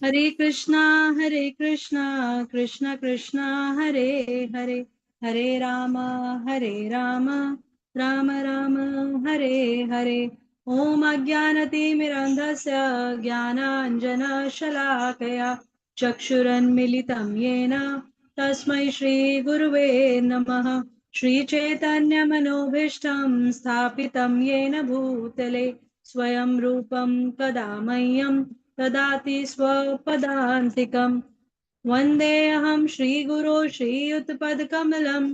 Hare Krishna, Krishna Krishna, Hare Hare, Hare Rama, Rama Rama, Hare Hare. Om Ajnanati Mirandasya Jnananjana Shalakaya Chakshuranmilitam Yena Tasmai Shri Guruve Namaha. Shri Chaitanya Manobhishtam Sthapitam Yena Bhutale Swayam Rupam Kadamayyam ददाति स्वपदान्तिकम् वन्देऽहं श्रीगुरो श्रीयुतपदकमलं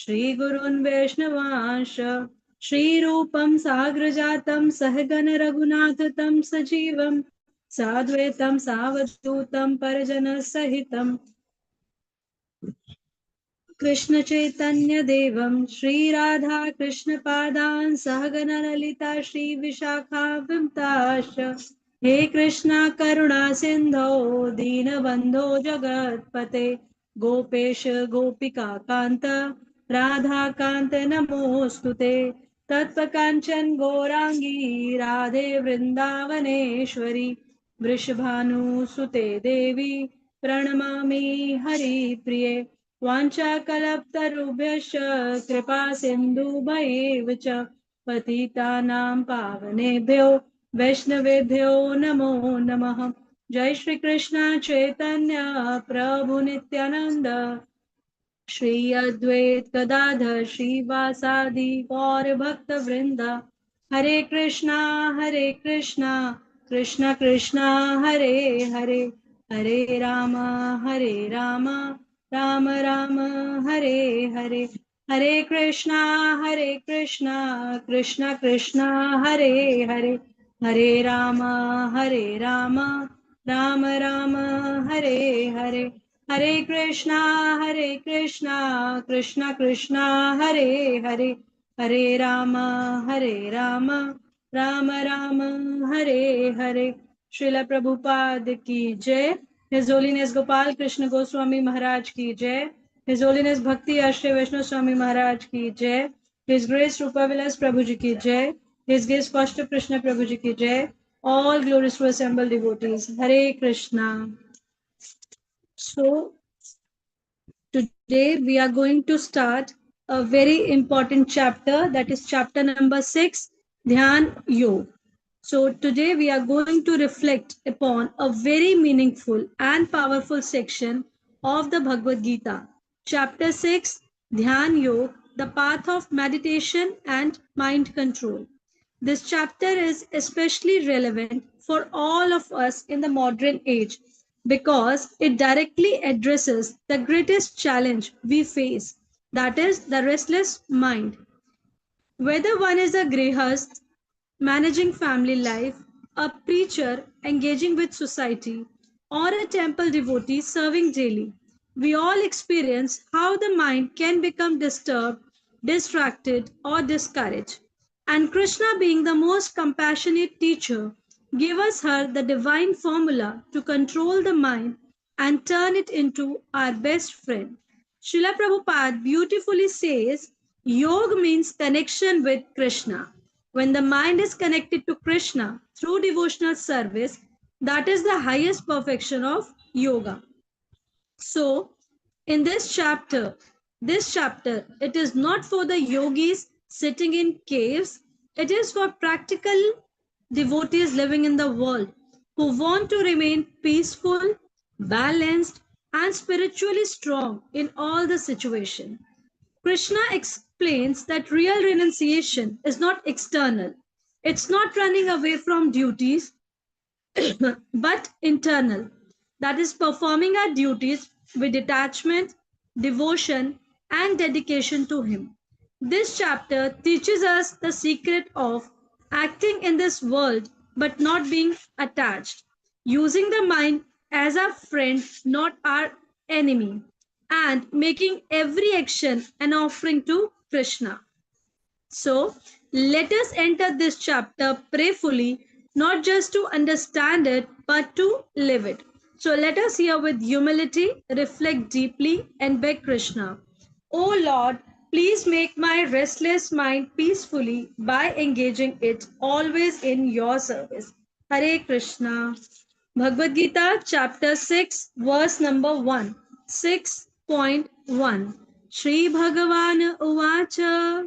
श्रीगुरून् वैष्णवांश श्रीरूपं साग्रजातं सहगण रघुनाथतं सजीवं साद्वैतं सावधूतं परिजनसहितं कृष्ण चैतन्य देवं श्री राधा कृष्ण पादान् सहगण ललिता श्री विशाखाविताश्च हे कृष्णा करुणा सिंधो दीनबंधो जगत्पते गोपेश गोपिका कांत राधा कांत नमोस्तुते तत्पकांचन गौरांगी राधे वृंदावनेश्वरी वृषभानुसुते देवी प्रणमामि हरिप्रिये वाञ्छाकल्पतरुभ्यश्च कृपा सिन्धुभैव च पतितानां पावनेभ्यो वैष्णवेभ्यो नमो नमः। जय श्री कृष्ण चैतन्य प्रभु नित्यानंद श्री अद्वैत गदाधर श्रीवासादि गौर भक्त वृंद हरे कृष्णा कृष्ण कृष्णा हरे हरे हरे राम राम राम हरे हरे हरे कृष्णा कृष्ण कृष्णा हरे हरे हरे राम राम राम हरे हरे हरे कृष्णा कृष्ण कृष्णा हरे हरे हरे राम राम राम हरे हरे श्रील प्रभुपाद की जय। हिज होलीनेस गोपाल कृष्ण गोस्वामी महाराज की जय। हिज होलीनेस भक्ति आश्रय वैष्णव स्वामी महाराज की जय। हिज ग्रेस रूपाविलास प्रभु जी की जय। हिज ग्रेस कौष्ट कृष्ण प्रभु जी की जय। All glories to assembled devotees. Hare Krishna. So today we are going to start a very important chapter, that is chapter number 6, Dhyan Yog. So today we are going to reflect upon a very meaningful and powerful section of the Bhagavad Gita. Chapter 6, Dhyan Yog, the path of meditation and mind control. This chapter is especially relevant for all of us in the modern age because it directly addresses the greatest challenge we face, that is, the restless mind. Whether one is a grihast managing family life, a preacher engaging with society, or a temple devotee serving daily, we all experience how the mind can become disturbed, distracted, or discouraged. And Krishna, being the most compassionate teacher, gave us her the divine formula to control the mind and turn it into our best friend. Srila Prabhupada beautifully says, Yoga means connection with Krishna. When the mind is connected to Krishna through devotional service, that is the highest perfection of yoga. So, in this chapter, it is not for the yogis sitting in caves, it is for practical devotees living in the world who want to remain peaceful, balanced, and spiritually strong in all the situation. Krishna explains that real renunciation is not external. It's not running away from duties, but internal. That is performing our duties with detachment, devotion, and dedication to Him. This chapter teaches us the secret of acting in this world but not being attached, using the mind as our friend, not our enemy, and making every action an offering to Krishna. So, let us enter this chapter prayerfully, not just to understand it, but to live it. So, let us hear with humility, reflect deeply, and beg Krishna. O Lord, please make my restless mind peacefully by engaging it always in your service. Hare Krishna. Bhagavad Gita, chapter 6, verse number 1. 6.1. Shri Bhagavan Uvacha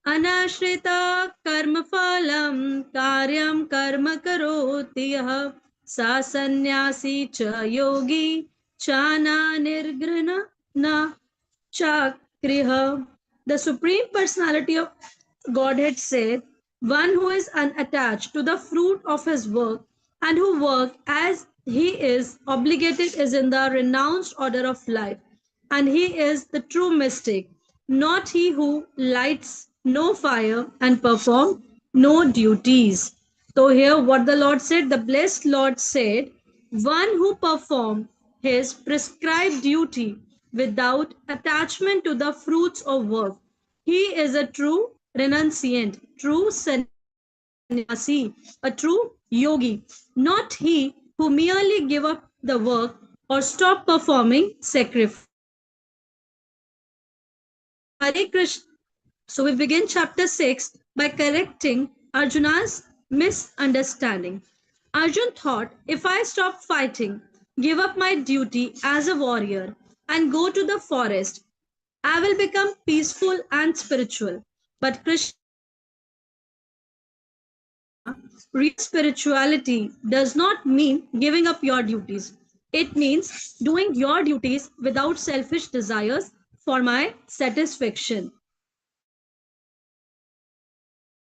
Anashrita Karma Phalam Karyam Karma Karoti Yah Sa Sannyasi Cha Yogi Chana Nirgrana Na Chakriha. The Supreme Personality of Godhead said, one who is unattached to the fruit of his work and who work as he is obligated is in the renounced order of life, and he is the true mystic, not he who lights no fire and perform no duties. So here what the Lord said, the blessed Lord said, one who perform his prescribed duty without attachment to the fruits of work, he is a true renunciant, true sannyasi, a true yogi, not he who merely give up the work or stop performing sacrifice. Hare Krishna. So we begin chapter 6 by correcting Arjuna's misunderstanding. Arjun thought, if I stop fighting, give up my duty as a warrior, and go to the forest, I will become peaceful and spiritual. But Krishna explained, Arjuna, real spirituality does not mean giving up your duties. It means doing your duties without selfish desires for my satisfaction.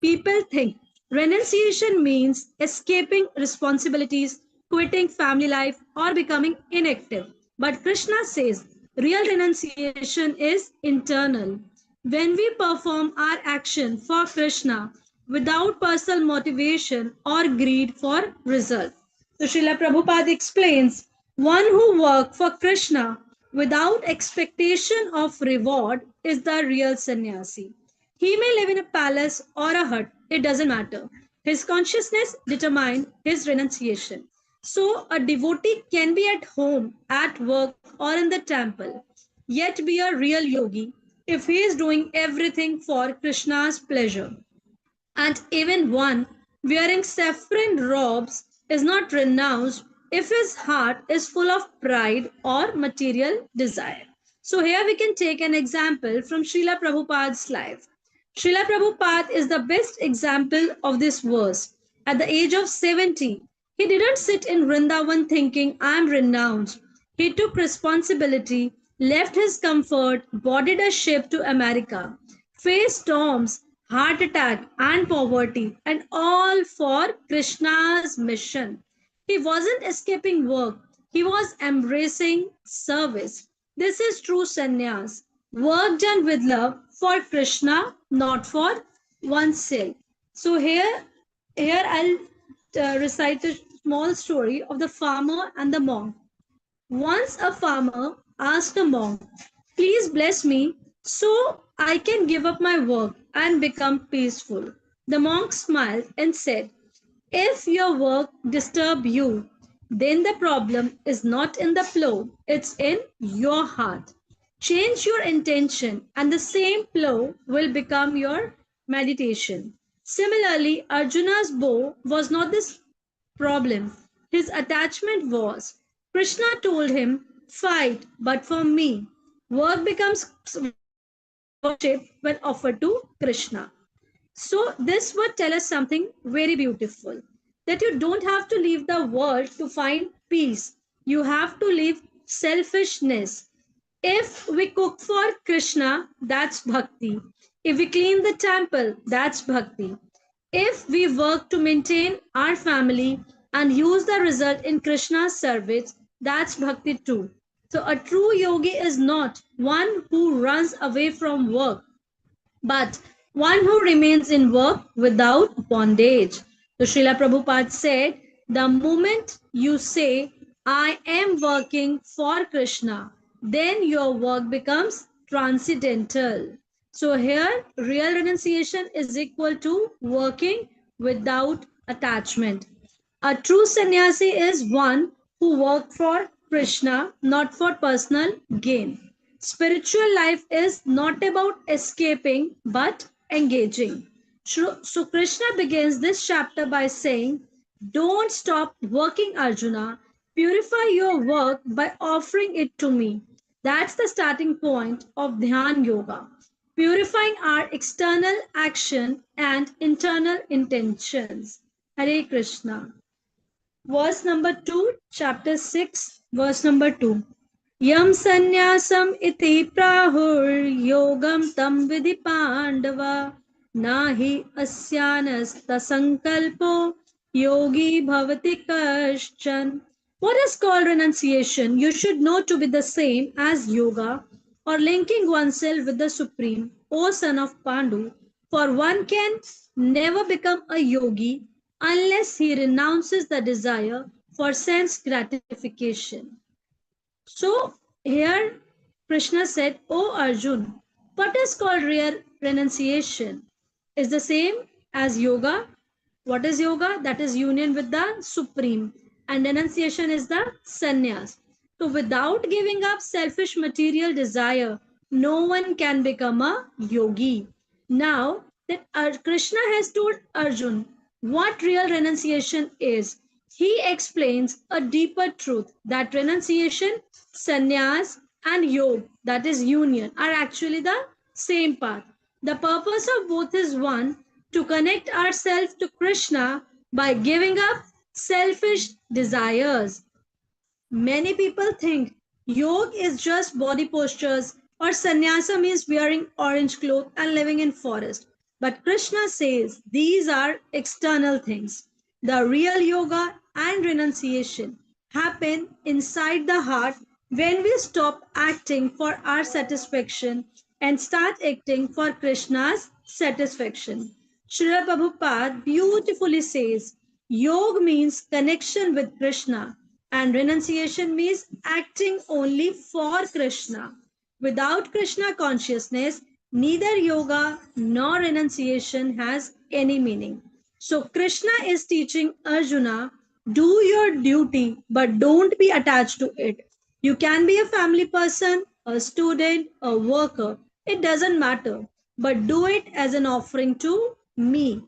People think renunciation means escaping responsibilities, quitting family life, or becoming inactive. But Krishna says real renunciation is internal. When we perform our action for Krishna without personal motivation or greed for result. So Srila Prabhupada explains one who works for Krishna without expectation of reward is the real sannyasi. He may live in a palace or a hut, it doesn't matter. His consciousness determines his renunciation. So, a devotee can be at home, at work, or in the temple, yet be a real yogi if he is doing everything for Krishna's pleasure. And even one wearing saffron robes is not renounced if his heart is full of pride or material desire. So here we can take an example from Srila Prabhupada's life. Srila Prabhupada is the best example of this verse. At the age of 70, he didn't sit in Vrindavan thinking, I'm renounced. He took responsibility, left his comfort, boarded a ship to America, faced storms, heart attack, and poverty, and all for Krishna's mission. He wasn't escaping work, he was embracing service. This is true sannyas. Work done with love for Krishna, not for oneself. So here I'll recite a small story of the farmer and the monk. Once a farmer asked a monk, please bless me so I can give up my work and become peaceful. The monk smiled and said, if your work disturb you, then the problem is not in the flow, it's in your heart. Change your intention and the same flow will become your meditation. Similarly, Arjuna's bow was not this problem. His attachment was. Krishna told him, fight, but for me. Work becomes worship when offered to Krishna. So, this would tell us something very beautiful, that you don't have to leave the world to find peace. You have to leave selfishness. If we cook for Krishna, that's bhakti. If we clean the temple, that's bhakti. If we work to maintain our family and use the result in Krishna's service, that's bhakti too. So, a true yogi is not one who runs away from work, but one who remains in work without bondage. So Srila Prabhupada said, the moment you say, I am working for Krishna, then your work becomes transcendental. So here, real renunciation is equal to working without attachment. A true sannyasi is one who works for Krishna, not for personal gain. Spiritual life is not about escaping but engaging. So Krishna begins this chapter by saying, don't stop working, Arjuna. Purify your work by offering it to me. That's the starting point of Dhyan Yoga. Purifying our external action and internal intentions. Hare Krishna. Verse number 2, chapter 6, verse number 2. Yam sannyasam iti prahur yogam tam vidhi pandava nahi asyanasta sankalpo yogi bhavati kaschan. What is called renunciation? You should know to be the same as yoga or linking oneself with the Supreme, O son of Pandu, for one can never become a yogi unless he renounces the desire for sense gratification. So here Krishna said, O Arjun, what is called real renunciation is the same as yoga. What is yoga? That is union with the Supreme. And renunciation is the sannyas. So without giving up selfish material desire, no one can become a yogi. Now that Krishna has told Arjun what real renunciation is, he explains a deeper truth that renunciation, sannyas, and yoga, that is union, are actually the same path. The purpose of both is one, to connect ourselves to Krishna by giving up selfish desires. Many people think yoga is just body postures or sannyasa means wearing orange cloth and living in forest. But Krishna says these are external things. The real yoga and renunciation happen inside the heart when we stop acting for our satisfaction and start acting for Krishna's satisfaction. Srila Prabhupada beautifully says, Yoga means connection with Krishna and renunciation means acting only for Krishna. Without Krishna consciousness, neither yoga nor renunciation has any meaning. So Krishna is teaching Arjuna, do your duty, but don't be attached to it. You can be a family person, a student, a worker. It doesn't matter. But do it as an offering to me.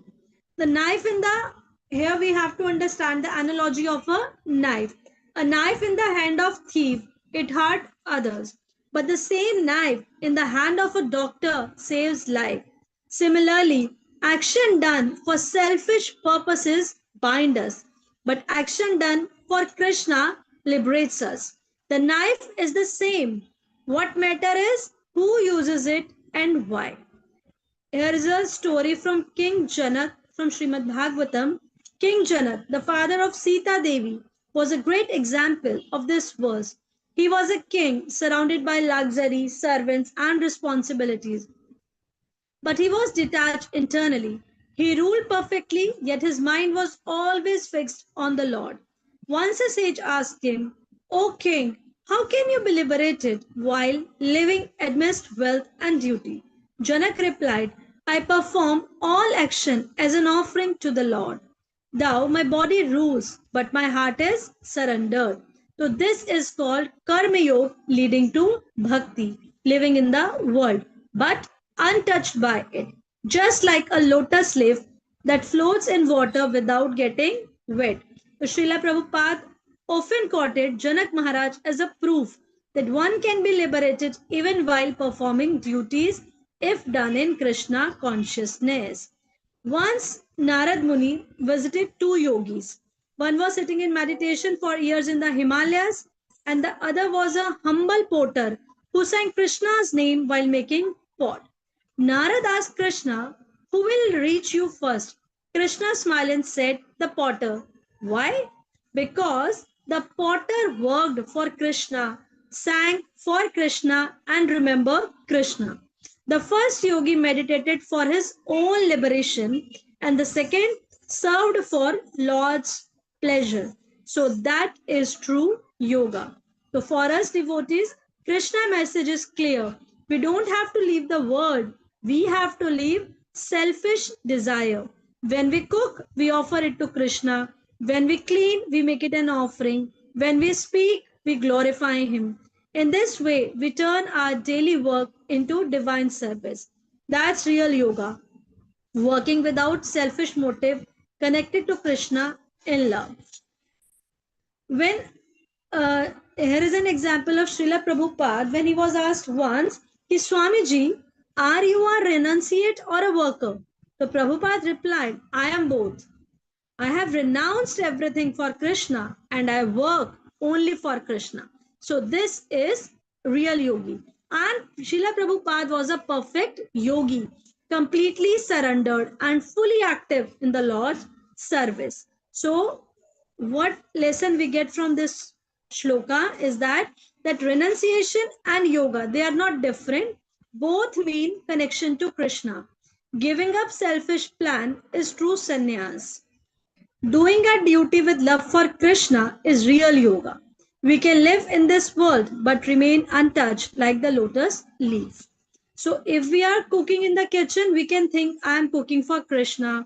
The knife in the, here we have to understand the analogy of a knife. A knife in the hand of thief, it hurt others. But the same knife in the hand of a doctor saves life. Similarly, action done for selfish purposes bind us, but action done for Krishna liberates us. The knife is the same. What matter is who uses it and why. Here is a story from King Janak from Srimad Bhagavatam. King Janak, the father of Sita Devi, was a great example of this verse. He was a king surrounded by luxury, servants, and responsibilities. But he was detached internally. He ruled perfectly, yet his mind was always fixed on the Lord. Once a sage asked him, O king, how can you be liberated while living amidst wealth and duty? Janak replied, I perform all action as an offering to the Lord. Thou, my body rules, but my heart is surrendered. So this is called Karma Yoga leading to Bhakti, living in the world, but untouched by it. Just like a lotus leaf that floats in water without getting wet. So Srila Prabhupada often quoted Janak Maharaj as a proof that one can be liberated even while performing duties if done in Krishna consciousness. Once Narad Muni visited two yogis. One was sitting in meditation for years in the Himalayas, and the other was a humble potter who sang Krishna's name while making pot. Narad asked Krishna, who will reach you first? Krishna smiled and said, the potter. Why? Because the potter worked for Krishna, sang for Krishna, and remembered Krishna. The first yogi meditated for his own liberation, and the second served for Lord's pleasure. So that is true yoga. So for us devotees, Krishna message is clear. We don't have to leave the world. We have to leave selfish desire. When we cook, we offer it to Krishna. When we clean, we make it an offering. When we speak, we glorify Him. In this way, we turn our daily work into divine service. That's real yoga. Working without selfish motive, connected to Krishna in love. When Here is an example of Srila Prabhupada when he was asked once, Swamiji, are you a renunciate or a worker? So Prabhupada replied, I am both. I have renounced everything for Krishna and I work only for Krishna. So this is real yogi. And Srila Prabhupada was a perfect yogi, completely surrendered and fully active in the Lord's service. So what lesson we get from this shloka is that renunciation and yoga, they are not different. Both mean connection to Krishna. Giving up selfish plan is true sannyas. Doing our duty with love for Krishna is real yoga. We can live in this world but remain untouched like the lotus leaf. So, if we are cooking in the kitchen, we can think, I am cooking for Krishna.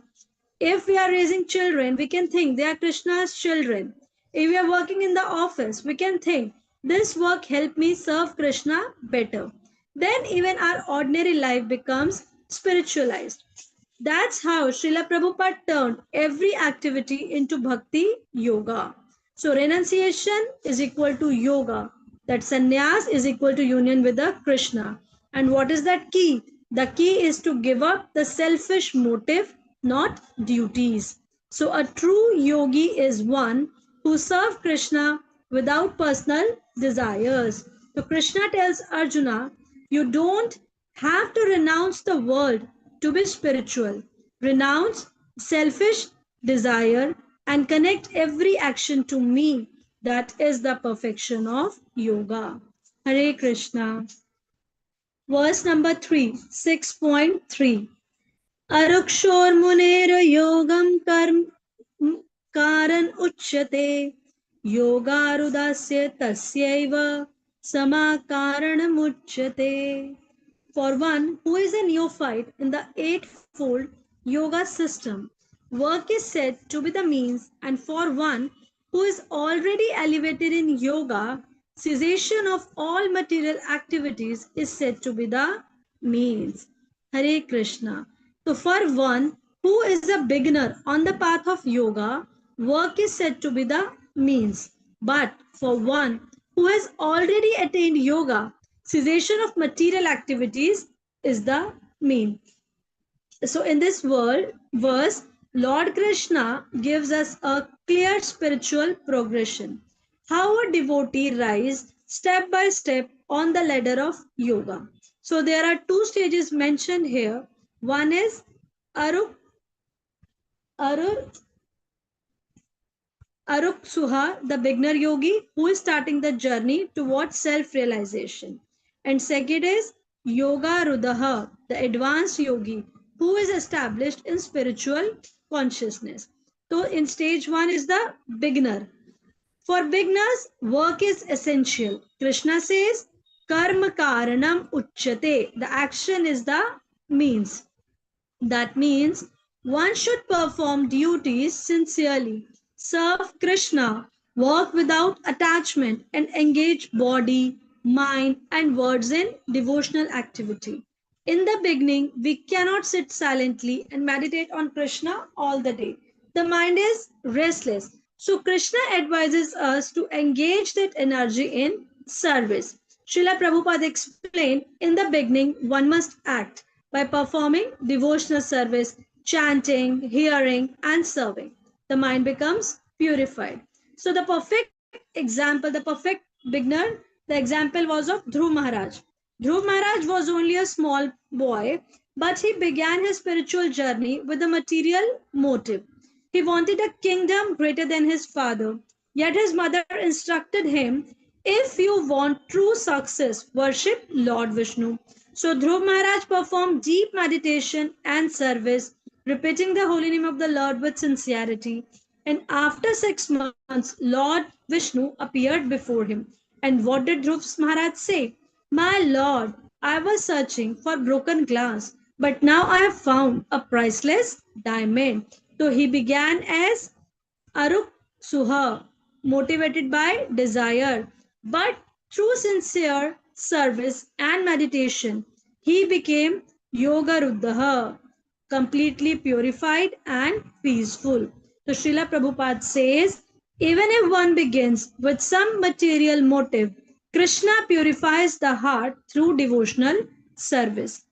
If we are raising children, we can think they are Krishna's children. If we are working in the office, we can think this work helped me serve Krishna better. Then, even our ordinary life becomes spiritualized. That's how Srila Prabhupada turned every activity into bhakti yoga. So renunciation is equal to yoga. That sannyas is equal to union with the Krishna. And what is that key? The key is to give up the selfish motive, not duties. So a true yogi is one who serves Krishna without personal desires. So Krishna tells Arjuna, you don't have to renounce the world to be spiritual. Renounce selfish desire and connect every action to me. That is the perfection of yoga. Hare Krishna. Verse number 3, 6.3. Arukshor yogam karan uchyate yogarudasya tasyaiva samakaranam uchyate. For one who is a neophyte in the eightfold yoga system, work is said to be the means, and for one who is already elevated in yoga, cessation of all material activities is said to be the means. Hare Krishna. So, for one who is a beginner on the path of yoga, work is said to be the means. But for one who has already attained yoga, cessation of material activities is the mean. So, in this verse, Lord Krishna gives us a clear spiritual progression. How a devotee rise step by step on the ladder of yoga. So, there are two stages mentioned here. One is Aruk, Arur, Aruksuha, the beginner yogi who is starting the journey towards self-realization. And second is Yoga Rudaha, the advanced yogi who is established in spiritual consciousness. So in stage 1 is the beginner. For beginners, work is essential. Krishna says, Karma Karanam Uchyate. The action is the means. That means one should perform duties sincerely, serve Krishna, work without attachment, and engage body, mind, and words in devotional activity. In the beginning, we cannot sit silently and meditate on Krishna all the day. The mind is restless. So, Krishna advises us to engage that energy in service. Srila Prabhupada explained in the beginning, one must act by performing devotional service, chanting, hearing, and serving. The mind becomes purified. So, the perfect example, the perfect beginner, the example was of Dhruv Maharaj. Dhruv Maharaj was only a small boy, but he began his spiritual journey with a material motive. He wanted a kingdom greater than his father. Yet his mother instructed him, if you want true success, worship Lord Vishnu. So Dhruv Maharaj performed deep meditation and service, repeating the holy name of the Lord with sincerity. And after 6 months, Lord Vishnu appeared before him. And what did Dhruv Maharaj say? My Lord, I was searching for broken glass, but now I have found a priceless diamond. So he began as Aruk Suha, motivated by desire, but through sincere service and meditation, he became Yoga Ruddhaha, completely purified and peaceful. So Srila Prabhupada says, Even if one begins with some material motive, Krishna purifies the heart through devotional service.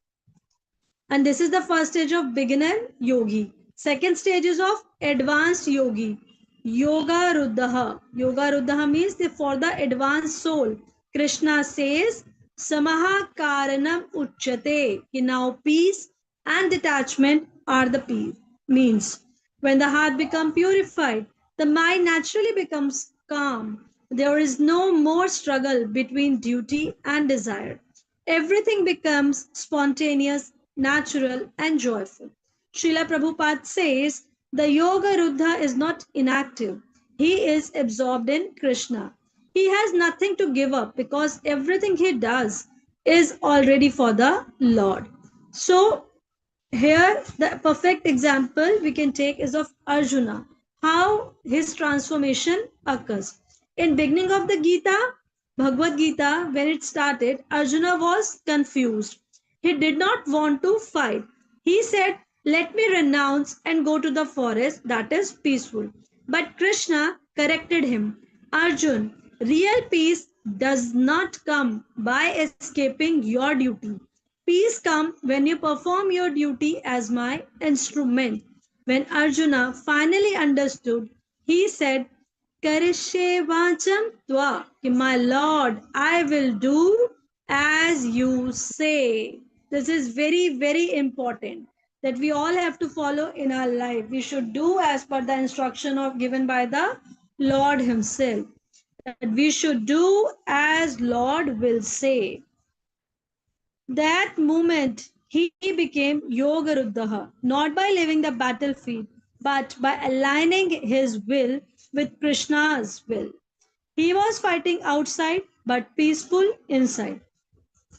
And this is the first stage of beginner yogi. Second stage is of advanced yogi. Yoga Ruddha. Yoga Ruddha means for the advanced soul. Krishna says, Samaha Karanam Uchyate. Now peace and detachment are the peace. Means when the heart becomes purified, the mind naturally becomes calm. There is no more struggle between duty and desire. Everything becomes spontaneous, natural, and joyful. Srila Prabhupada says the Yoga Ruddha is not inactive, he is absorbed in Krishna. He has nothing to give up because everything he does is already for the Lord. So, here the perfect example we can take is of Arjuna, how his transformation occurs. In beginning of the Gita, Bhagavad Gita, when it started, Arjuna was confused. He did not want to fight. He said, let me renounce and go to the forest that is peaceful. But Krishna corrected him. Arjun, real peace does not come by escaping your duty. Peace comes when you perform your duty as my instrument. When Arjuna finally understood, he said, Karishe vacham tva, कि my Lord, I will do as you say. This is very, very important that we all have to follow in our life. We should do as per the instruction of given by the Lord Himself. That we should do as Lord will say. That moment he became Yoga Ruddha, not by leaving the battlefield, but by aligning his will with Krishna's will. He was fighting outside but peaceful inside.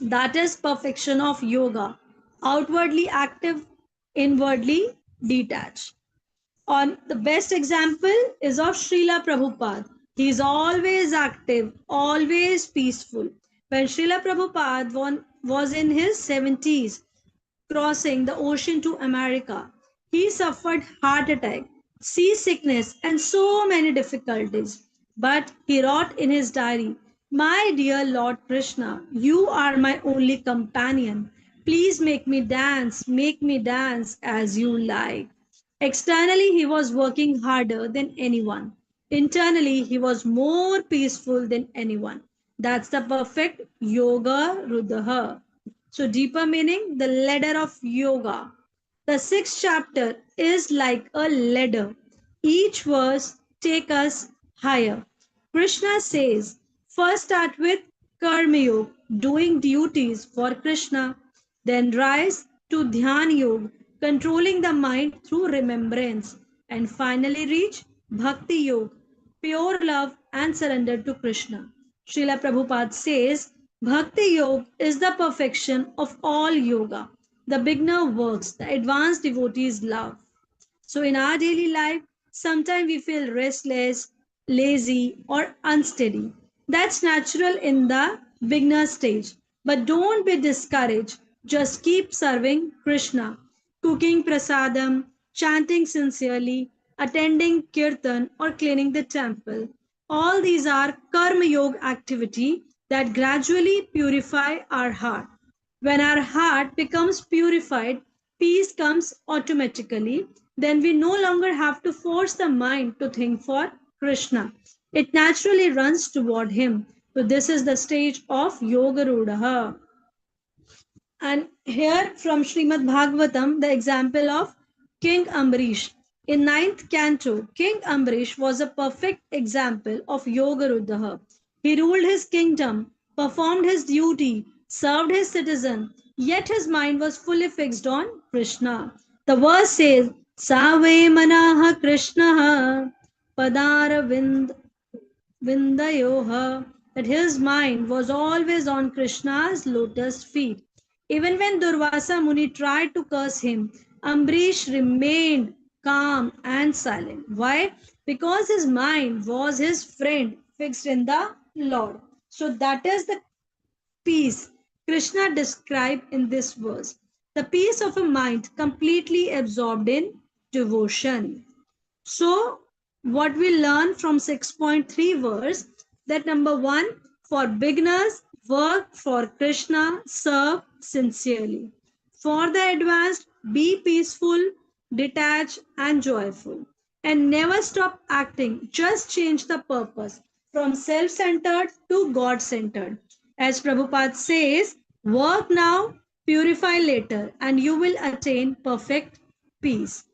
That is perfection of yoga. Outwardly active, inwardly detached. On the best example is of Srila Prabhupada. He is always active, always peaceful. When Srila Prabhupada was in his 70s, crossing the ocean to America, he suffered heart attack, seasickness, and so many difficulties. But he wrote in his diary, My dear Lord Krishna, you are my only companion. Please make me dance as you like. Externally, he was working harder than anyone. Internally, he was more peaceful than anyone. That's the perfect yoga rudha. So, deeper meaning, the ladder of yoga. The sixth chapter is like a ladder. Each verse take us higher. Krishna says, first start with Karma Yoga, doing duties for Krishna, then rise to Dhyan Yoga, controlling the mind through remembrance, and finally reach Bhakti Yoga, pure love and surrender to Krishna. Srila Prabhupada says, Bhakti Yoga is the perfection of all yoga. The beginner works, the advanced devotees love. So in our daily life, sometimes we feel restless, lazy, or unsteady. That's natural in the beginner stage. But don't be discouraged. Just keep serving Krishna, cooking prasadam, chanting sincerely, attending kirtan, or cleaning the temple. All these are karma yoga activity that gradually purify our heart. When our heart becomes purified, peace comes automatically. Then we no longer have to force the mind to think for Krishna. It naturally runs toward Him. So, this is the stage of Yoga Rudha. And here from Srimad Bhagavatam, the example of King Ambrish. In ninth canto, King Ambrish was a perfect example of Yoga Ruddha. He ruled his kingdom, performed his duty, served his citizen, yet his mind was fully fixed on Krishna. The verse says, Save manaha Krishna padara Vindayoha, that his mind was always on Krishna's lotus feet. Even when Durvasa Muni tried to curse him, Ambrish remained calm and silent. Why? Because his mind was his friend fixed in the Lord. So that is the peace Krishna described in this verse. The peace of a mind completely absorbed in devotion. So what we learn from 6.3 verse, that number 1, for beginners, work for Krishna, serve sincerely. For the advanced, be peaceful, detached, and joyful. And never stop acting, just change the purpose from self centered to God centered. As Prabhupada says, work now, purify later, and you will attain perfect peace.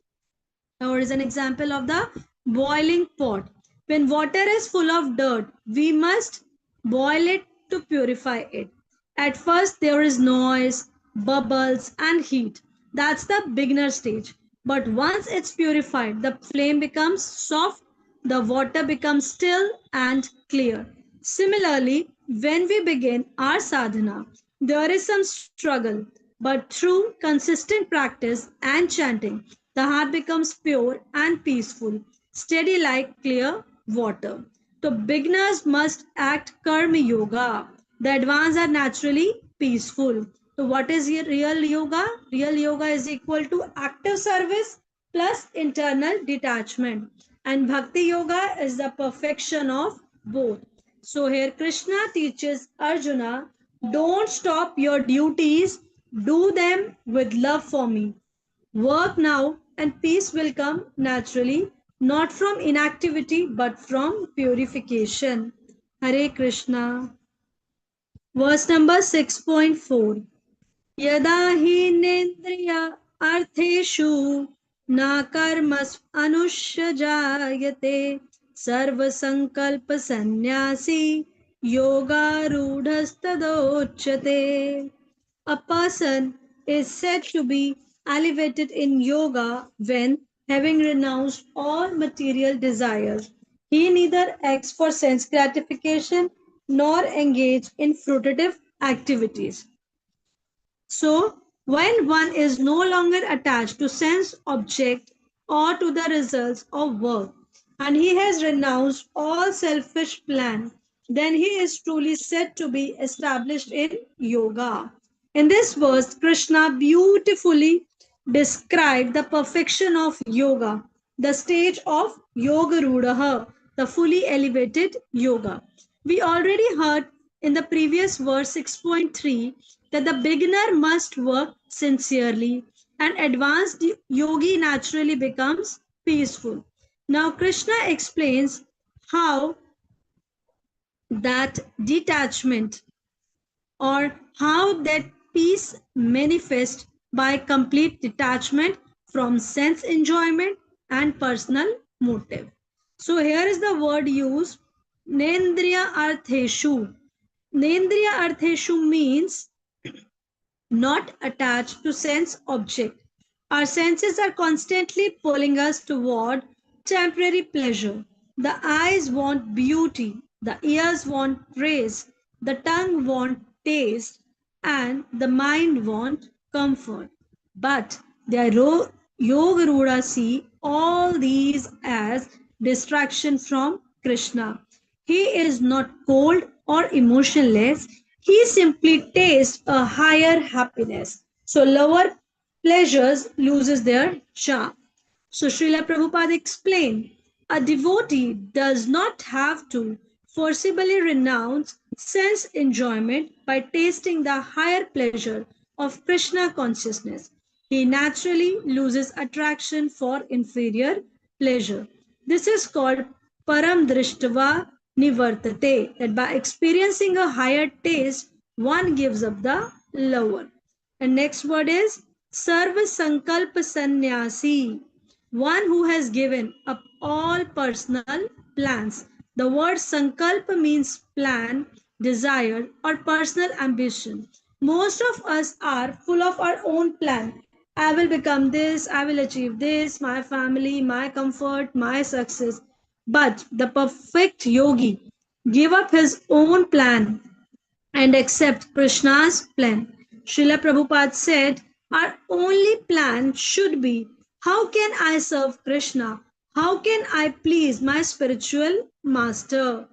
Now, is an example of the boiling pot. When water is full of dirt, we must boil it to purify it. At first, there is noise, bubbles, and heat. That's the beginner stage. But once it's purified, the flame becomes soft, the water becomes still and clear. Similarly, when we begin our sadhana, there is some struggle, but through consistent practice and chanting, the heart becomes pure and peaceful, steady like clear water. So beginners must act karma yoga. The advanced are naturally peaceful. So what is real yoga? Real yoga is equal to active service plus internal detachment. And bhakti yoga is the perfection of both. So here Krishna teaches Arjuna, don't stop your duties, do them with love for me. Work now and peace will come naturally, not from inactivity but from purification. Hare Krishna. Verse number 6.4. यदा हीनेन्द्रिय अर्थेषु न कर्मस् अनुष्यजायते सर्वसंकल्पसन्न्यासी योगारूढस्तदोच्यते. A person is said to be elevated in yoga when, having renounced all material desires, he neither acts for sense gratification nor engage in fruitive activities. So, when one is no longer attached to sense object or to the results of work, and he has renounced all selfish plan, then he is truly said to be established in yoga. In this verse, Krishna beautifully described the perfection of yoga, the stage of yoga rudaha, the fully elevated yoga. We already heard in the previous verse 6.3 that the beginner must work sincerely and advanced yogi naturally becomes peaceful. Now Krishna explains how that detachment or how that peace manifests by complete detachment from sense enjoyment and personal motive. So here is the word used, Nendriya Artheshu. Nendriya Artheshu means not attached to sense object. Our senses are constantly pulling us toward temporary pleasure. The eyes want beauty, the ears want praise, the tongue want taste, and the mind want comfort. But the Yoga Ruda see all these as distraction from Krishna. He is not cold or emotionless. He simply tastes a higher happiness. So lower pleasures loses their charm. So Srila Prabhupada explained, a devotee does not have to forcibly renounce sense enjoyment by tasting the higher pleasure of Krishna consciousness. He naturally loses attraction for inferior pleasure. This is called param drishtva nivartate, that by experiencing a higher taste, one gives up the lower. And next word is Sarva Sankalpa Sannyasi, one who has given up all personal plans. The word Sankalpa means plan, desire, or personal ambition. Most of us are full of our own plan. I will become this, I will achieve this, my family, my comfort, my success. But the perfect yogi give up his own plan and accept Krishna's plan. Srila Prabhupada said, our only plan should be, how can I serve Krishna? How can I please my spiritual master?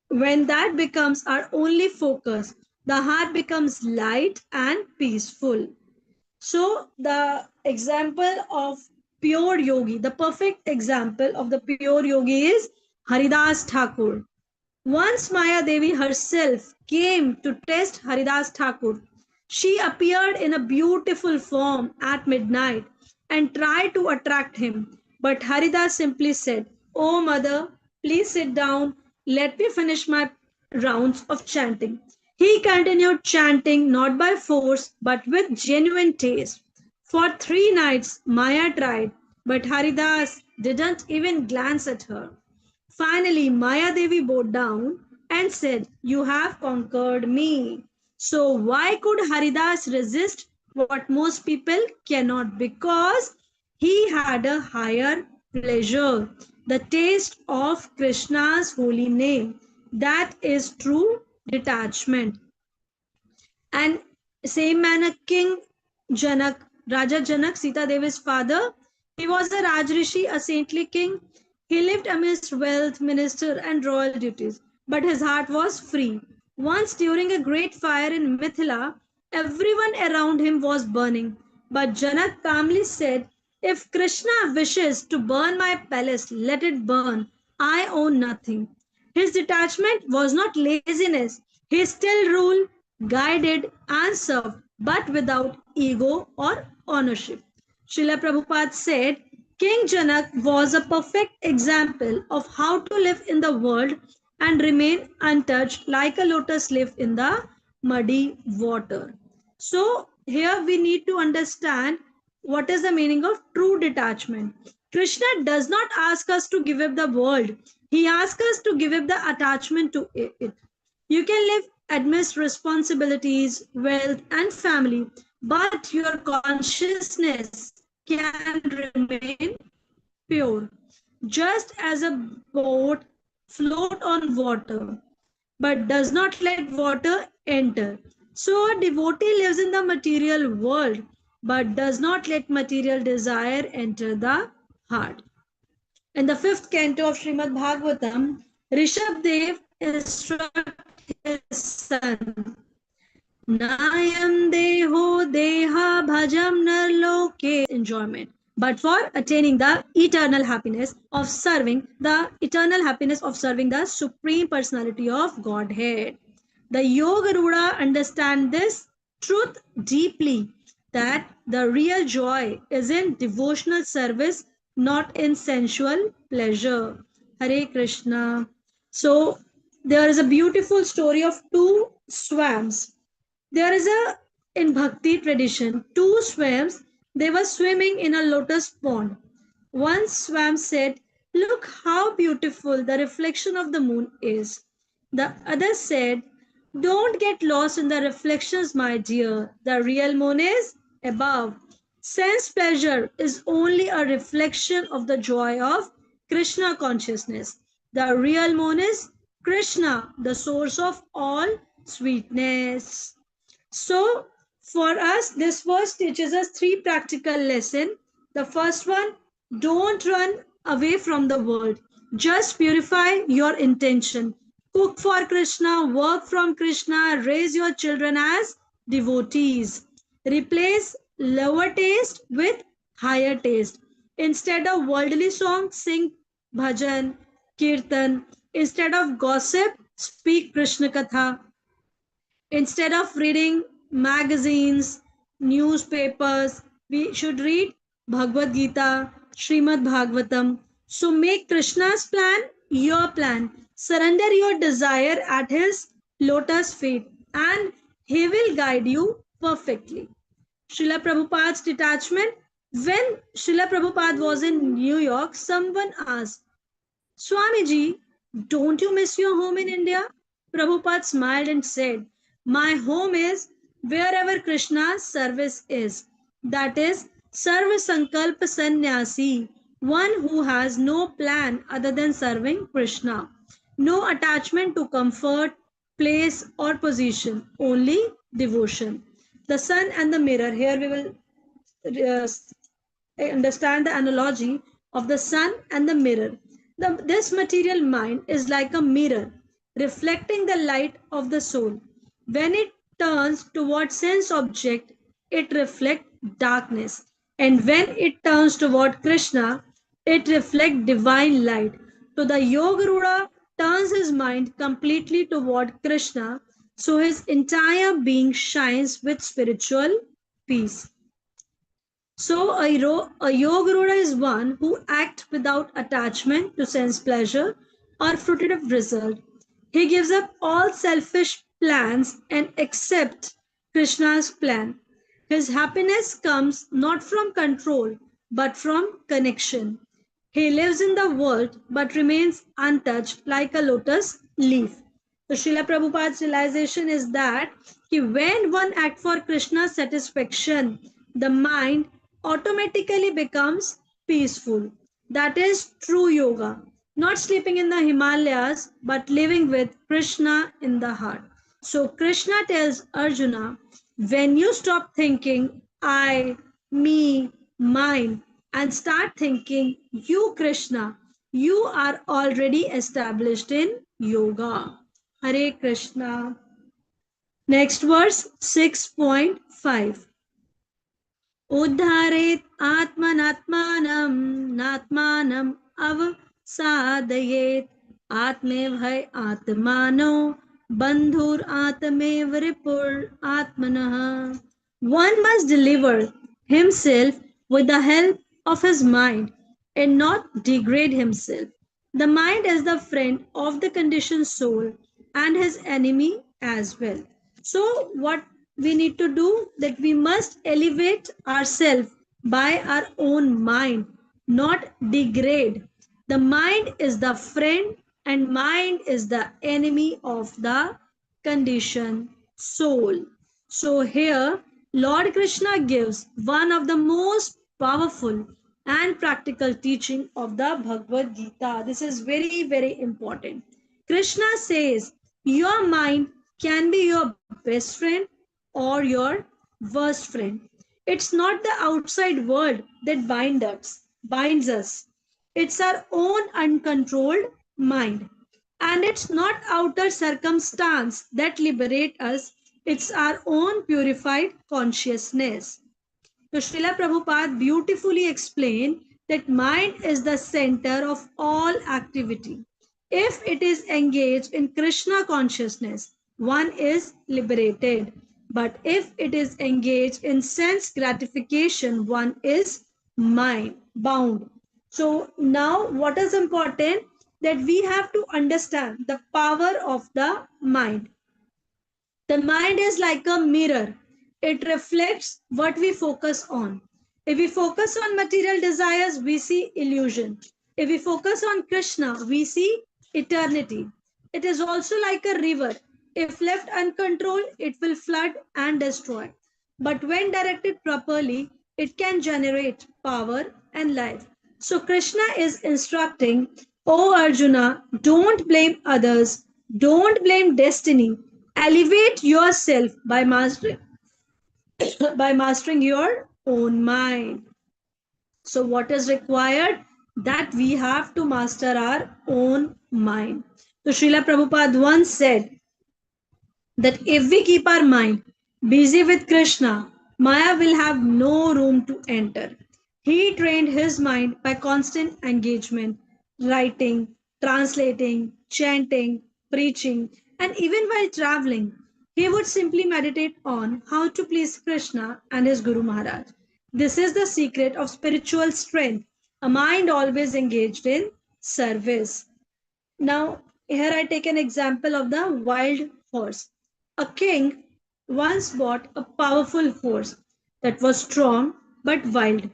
When that becomes our only focus, the heart becomes light and peaceful. So the example of pure yogi. The perfect example of the pure yogi is Haridas Thakur. Once Maya Devi herself came to test Haridas Thakur. She appeared in a beautiful form at midnight and tried to attract him. But Haridas simply said, "Oh mother, please sit down. Let me finish my rounds of chanting." He continued chanting not by force but with genuine taste. For 3 nights, Maya tried, but Haridas didn't even glance at her. Finally, Maya Devi bowed down and said, "You have conquered me." So, why could Haridas resist what most people cannot? Because he had a higher pleasure, the taste of Krishna's holy name. That is true detachment. And same manner, King Janak, Raja Janak, Sita Devi's father, he was a Rajrishi, a saintly king. He lived amidst wealth, minister, and royal duties, but his heart was free. Once during a great fire in Mithila, everyone around him was burning. But Janak calmly said, "If Krishna wishes to burn my palace, let it burn. I own nothing." His detachment was not laziness. He still ruled, guided, and served, but without ego or ownership. Srila Prabhupada said, King Janak was a perfect example of how to live in the world and remain untouched like a lotus leaf in the muddy water. So, here we need to understand what is the meaning of true detachment. Krishna does not ask us to give up the world, he asks us to give up the attachment to it. You can live amidst responsibilities, wealth, and family, but your consciousness can remain pure. Just as a boat float on water, but does not let water enter. So a devotee lives in the material world, but does not let material desire enter the heart. In the fifth canto of Srimad Bhagavatam, Rishabh Dev instructs his son, Nayam deho deha bhajam nar loke enjoyment, but for attaining the eternal happiness of serving the Supreme Personality of Godhead. The Yoga Ruda understand this truth deeply, that the real joy is in devotional service, not in sensual pleasure. Hare Krishna. So there is a beautiful story of two swans. There is a in Bhakti tradition, two swans, they were swimming in a lotus pond. One swan said, "Look how beautiful the reflection of the moon is." The other said, "Don't get lost in the reflections, my dear. The real moon is above." Sense pleasure is only a reflection of the joy of Krishna consciousness. The real moon is Krishna, the source of all sweetness. So, for us, this verse teaches us three practical lessons. The first one, don't run away from the world. Just purify your intention. Cook for Krishna, work from Krishna, raise your children as devotees. Replace lower taste with higher taste. Instead of worldly songs, sing bhajan, kirtan. Instead of gossip, speak Krishna Katha. Instead of reading magazines, newspapers, we should read Bhagavad Gita, Srimad Bhagavatam. So make Krishna's plan your plan. Surrender your desire at his lotus feet and he will guide you perfectly. Srila Prabhupada's detachment. When Srila Prabhupada was in New York, someone asked, "Swamiji, don't you miss your home in India?" Prabhupada smiled and said, "My home is wherever Krishna's service is. That is Sarva Sankalpa Sannyasi, one who has no plan other than serving Krishna. No attachment to comfort, place, or position, only devotion." The sun and the mirror. Here we will uh, understand the analogy of the sun and the mirror. This material mind is like a mirror reflecting the light of the soul. When it turns toward sense object, it reflects darkness. And when it turns toward Krishna, it reflects divine light. So the Yogaruda turns his mind completely toward Krishna, so his entire being shines with spiritual peace. So a Yogaruda is one who acts without attachment to sense pleasure or fruitive result. He gives up all selfish plans and accepts Krishna's plan. His happiness comes not from control but from connection. He lives in the world but remains untouched like a lotus leaf. So Srila Prabhupada's realization is that when one acts for Krishna's satisfaction, the mind automatically becomes peaceful. That is true yoga. Not sleeping in the Himalayas, but living with Krishna in the heart. So Krishna tells Arjuna, when you stop thinking I, me, mine, and start thinking you, Krishna, you are already established in yoga. Hare Krishna. Next verse 6.5. उद्धरेत् आत्मनात्मानं नात्मानं अवसादयेत् आत्मेव है आत्मानो बंधुर आत्मेव रिपुर आत्मनः. One must deliver himself with the help of his mind and not degrade himself. The mind is the friend of the conditioned soul and his enemy as well. So, what we need to do that we must elevate ourselves by our own mind, not degrade. The mind is the friend and mind is the enemy of the conditioned soul. So here Lord Krishna gives one of the most powerful and practical teaching of the Bhagavad Gita. This is very, very important. Krishna says your mind can be your best friend or your worst friend. It's not the outside world that binds us. It's our own uncontrolled mind. And it's not outer circumstance that liberate us, it's our own purified consciousness. So Srila Prabhupada beautifully explained that mind is the center of all activity. If it is engaged in Krishna consciousness, one is liberated. But if it is engaged in sense gratification, one is mind bound. So now what is important that we have to understand the power of the mind. The mind is like a mirror. It reflects what we focus on. If we focus on material desires, we see illusion. If we focus on Krishna, we see eternity. It is also like a river. If left uncontrolled, it will flood and destroy. But when directed properly, it can generate power and life. So Krishna is instructing, O Arjuna, don't blame others, don't blame destiny. Elevate yourself by mastering by mastering your own mind. So what is required? That we have to master our own mind. So Srila Prabhupada once said that if we keep our mind busy with Krishna, Maya will have no room to enter. He trained his mind by constant engagement, writing, translating, chanting, preaching, and even while traveling, he would simply meditate on how to please Krishna and his Guru Maharaj. This is the secret of spiritual strength, a mind always engaged in service. Now, here I take an example of the wild horse. A king once bought a powerful horse that was strong but wild.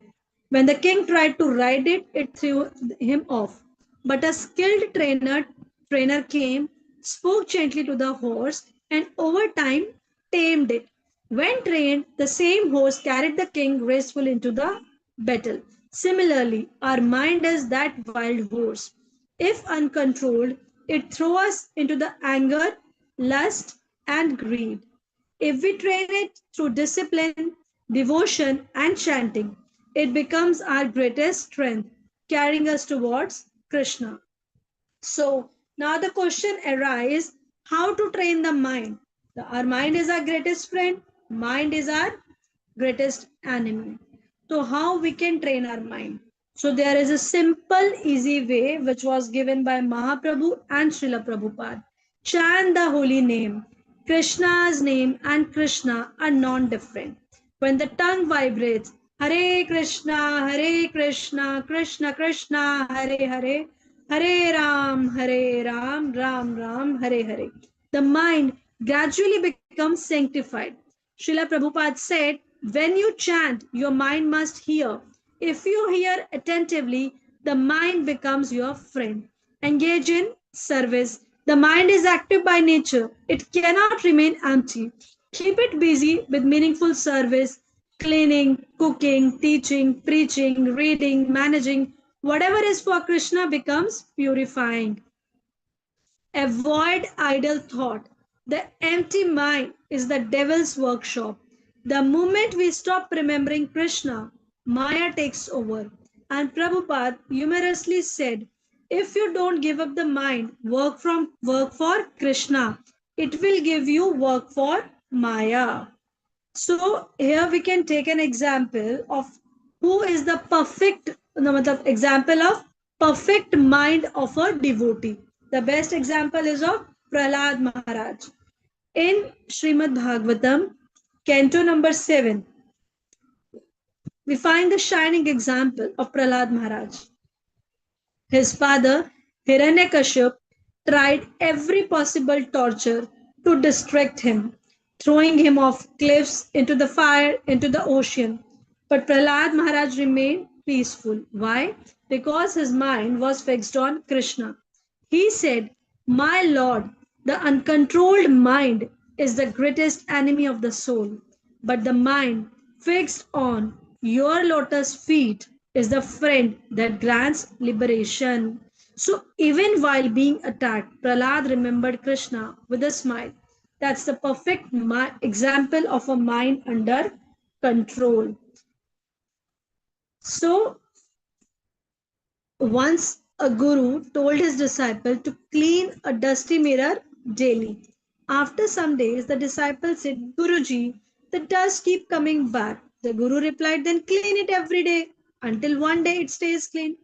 When the king tried to ride it, it threw him off. But a skilled trainer came, spoke gently to the horse, and over time tamed it. When trained, the same horse carried the king gracefully into the battle. Similarly, our mind is that wild horse. If uncontrolled, it throws us into the anger, lust, and greed. If we train it through discipline, devotion, and chanting, it becomes our greatest strength, carrying us towards Krishna. So now the question arises, how to train the mind? Our mind is our greatest friend, mind is our greatest enemy. So how we can train our mind? So there is a simple, easy way which was given by Mahaprabhu and Srila Prabhupada. Chant the holy name. Krishna's name and Krishna are non-different. When the tongue vibrates, Hare Krishna, Krishna Krishna, Hare Hare, Hare Ram, Ram Ram, Hare Hare. The mind gradually becomes sanctified. Srila Prabhupada said, when you chant, your mind must hear. If you hear attentively, the mind becomes your friend. Engage in service. The mind is active by nature. It cannot remain empty. Keep it busy with meaningful service, cleaning, cooking, teaching, preaching, reading, managing. Whatever is for Krishna becomes purifying. Avoid idle thought. The empty mind is the devil's workshop. The moment we stop remembering Krishna, Maya takes over. And Prabhupada humorously said, if you don't give up the mind, work for Krishna, it will give you work for Maya. So here we can take an example of who is the perfect, no, matlab, example of perfect mind of a devotee. The best example is of Prahlad Maharaj. In Srimad Bhagavatam, Canto number 7, we find the shining example of Prahlad Maharaj. His father, Hiranyakashipu, tried every possible torture to distract him, throwing him off cliffs, into the fire, into the ocean. But Prahlad Maharaj remained peaceful. Why? Because his mind was fixed on Krishna. He said, my Lord, the uncontrolled mind is the greatest enemy of the soul, but the mind fixed on your lotus feet is the friend that grants liberation. So, even while being attacked, Prahlad remembered Krishna with a smile. That's the perfect example of a mind under control. So, once a guru told his disciple to clean a dusty mirror daily. After some days, the disciple said, Guruji, the dust keep coming back. The guru replied, then clean it every day until one day it stays clean.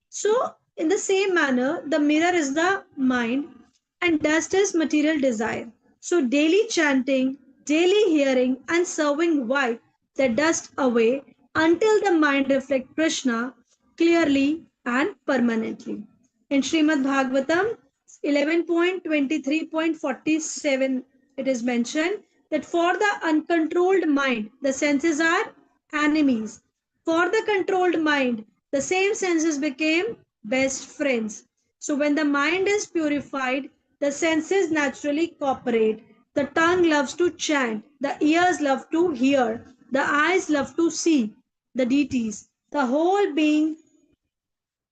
So, in the same manner, the mirror is the mind and dust is material desire. So, daily chanting, daily hearing, and serving wipe the dust away until the mind reflects Krishna clearly and permanently. In Srimad Bhagavatam 11.23.47, it is mentioned that for the uncontrolled mind, the senses are enemies. For the controlled mind, the same senses became best friends. So when the mind is purified, the senses naturally cooperate. The tongue loves to chant, the ears love to hear, the eyes love to see the deities. The whole being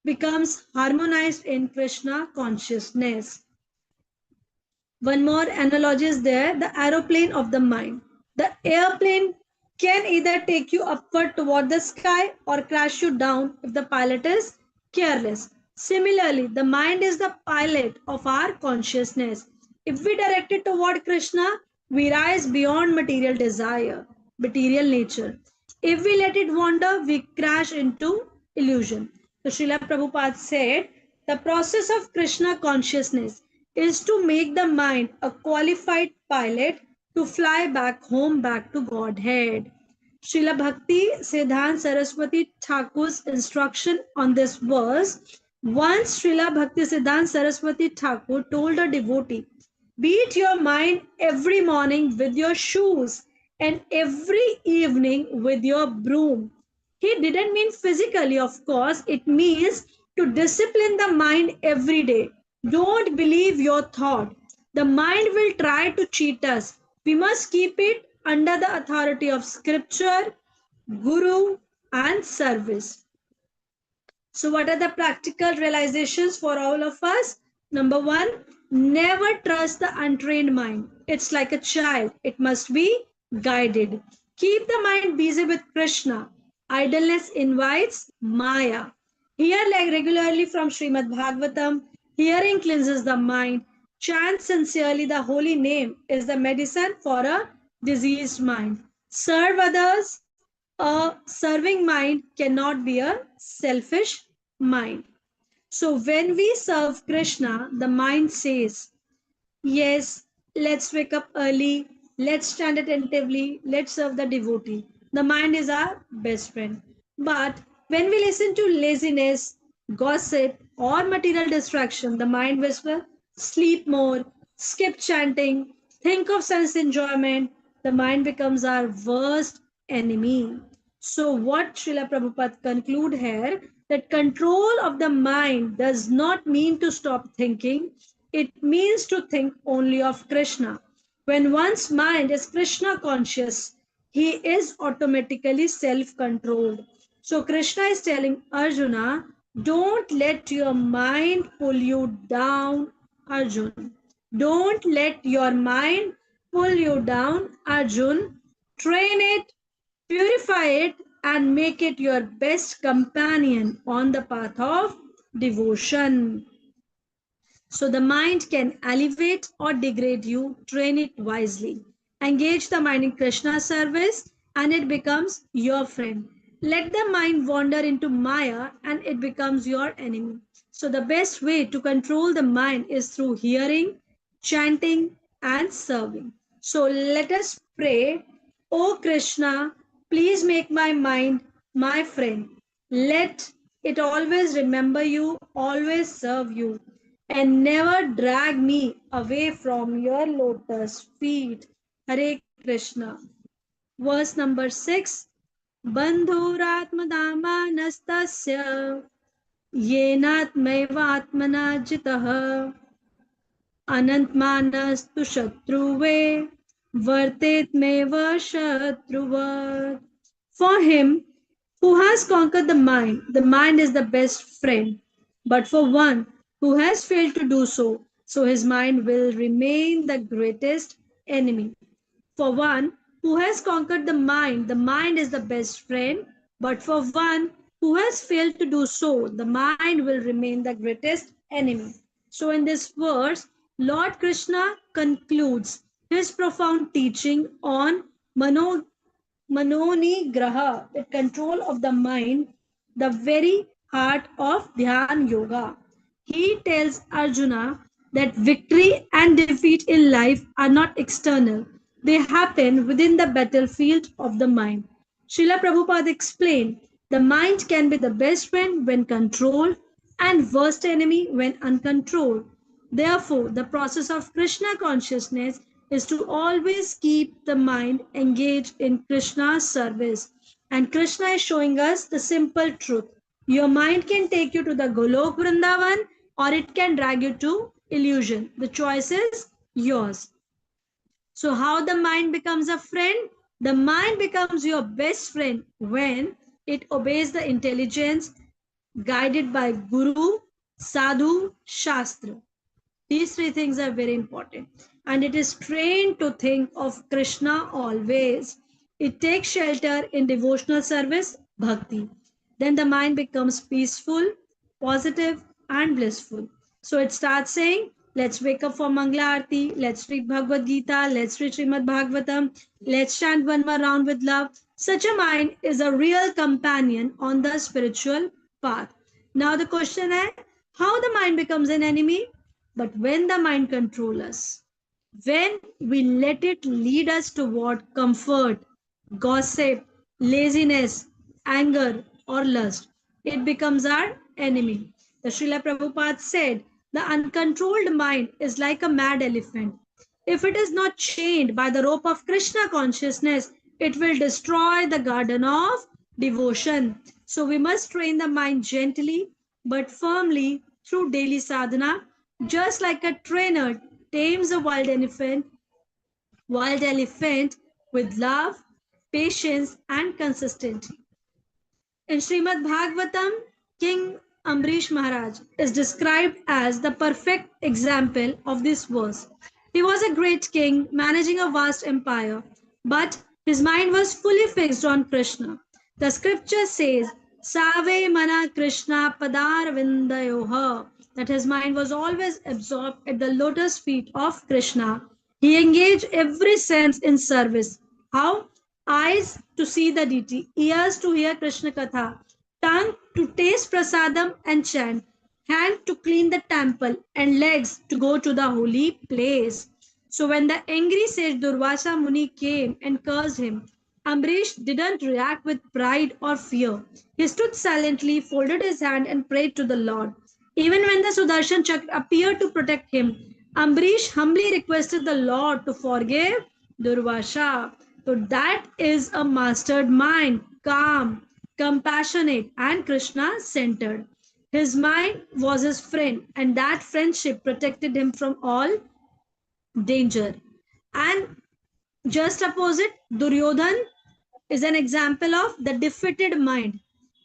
becomes harmonized in Krishna consciousness. One more analogy is there, the aeroplane of the mind. The airplane can either take you upward toward the sky or crash you down if the pilot is careless. Similarly, the mind is the pilot of our consciousness. If we direct it toward Krishna, we rise beyond material desire, material nature. If we let it wander, we crash into illusion. So Srila Prabhupada said, the process of Krishna consciousness is to make the mind a qualified pilot to fly back home, back to Godhead. Srila Bhakti Siddhant Saraswati Thakur's instruction on this verse. Once Srila Bhakti Siddhant Saraswati Thakur told a devotee, beat your mind every morning with your shoes and every evening with your broom. He didn't mean physically, of course. It means to discipline the mind every day. Don't believe your thought. The mind will try to cheat us. We must keep it under the authority of scripture, guru, and service. So, what are the practical realizations for all of us? Number one, never trust the untrained mind. It's like a child, it must be guided. Keep the mind busy with Krishna. Idleness invites Maya. Hear regularly from Srimad Bhagavatam. Hearing cleanses the mind. Chant sincerely the holy name is the medicine for a diseased mind. Serve others, A serving mind cannot be a selfish mind. So when we serve Krishna, the mind says, yes, let's wake up early, let's stand attentively, let's serve the devotee. The mind is our best friend. But when we listen to laziness, gossip, or material distraction, the mind whispers, sleep more, skip chanting, think of sense enjoyment. The mind becomes our worst enemy. So, what Srila Prabhupada conclude here that control of the mind does not mean to stop thinking, it means to think only of Krishna. When one's mind is Krishna conscious, he is automatically self controlled. So, Krishna is telling Arjuna, don't let your mind pull you down, Arjun. Don't let your mind pull you down, Arjun. Train it, purify it, and make it your best companion on the path of devotion. So the mind can elevate or degrade you, train it wisely. Engage the mind in Krishna's service and it becomes your friend. Let the mind wander into Maya and it becomes your enemy. So the best way to control the mind is through hearing, chanting, and serving. So let us pray. O Krishna, please make my mind my friend. Let it always remember you, always serve you, and never drag me away from your lotus feet. Hare Krishna. Verse number 6. Bandhuratmadhamanastasya येनात्मैवात्मना जितः अनन्तमानस्तु शत्रुवे वर्तेत्मेव शत्रुवत्. For him who has conquered the mind is the best friend. But for one who has failed to do so, so his mind will remain the greatest enemy. For one who has conquered the mind is the best friend. But for one who has failed to do so, the mind will remain the greatest enemy. So, in this verse, Lord Krishna concludes his profound teaching on Mano Manonigraha, the control of the mind, the very heart of Dhyan Yoga. He tells Arjuna that victory and defeat in life are not external, they happen within the battlefield of the mind. Srila Prabhupada explained the mind can be the best friend when controlled and worst enemy when uncontrolled. Therefore, the process of Krishna consciousness is to always keep the mind engaged in Krishna's service. And Krishna is showing us the simple truth. Your mind can take you to the Golok Vrindavan or it can drag you to illusion. The choice is yours. So, how the mind becomes a friend? The mind becomes your best friend when it obeys the intelligence guided by Guru, Sadhu, Shastra. These three things are very important. And it is trained to think of Krishna always. It takes shelter in devotional service, bhakti. Then the mind becomes peaceful, positive, and blissful. So it starts saying, let's wake up for Mangla Aarti, let's read Bhagavad Gita, let's read Srimad Bhagavatam, let's chant one more round with love. Such a mind is a real companion on the spiritual path. Now the question is, how the mind becomes an enemy? But when the mind controls us, when we let it lead us toward comfort, gossip, laziness, anger, or lust, it becomes our enemy. The Srila Prabhupada said, the uncontrolled mind is like a mad elephant. If it is not chained by the rope of Krishna consciousness, it will destroy the garden of devotion. So we must train the mind gently but firmly through daily sadhana, just like a trainer tames a wild elephant with love, patience, and consistency. In Srimad Bhagavatam, King Ambrish Maharaj is described as the perfect example of this verse. He was a great king managing a vast empire, but his mind was fully fixed on Krishna. The scripture says, Save mana Krishna padar vindayoha, that his mind was always absorbed at the lotus feet of Krishna. He engaged every sense in service. How? eyes to see the deity, ears to hear Krishna Katha, tongue to taste prasadam and chant, hand to clean the temple, and legs to go to the holy place. So when the angry sage Durvasa Muni came and cursed him, Ambrish didn't react with pride or fear. He stood silently, folded his hand, and prayed to the Lord. Even when the Sudarshan Chakra appeared to protect him, Ambrish humbly requested the Lord to forgive Durvasha. So that is a mastered mind, calm, compassionate, and Krishna centered. His mind was his friend, and that friendship protected him from all danger. And just opposite, Duryodhan is an example of the defeated mind.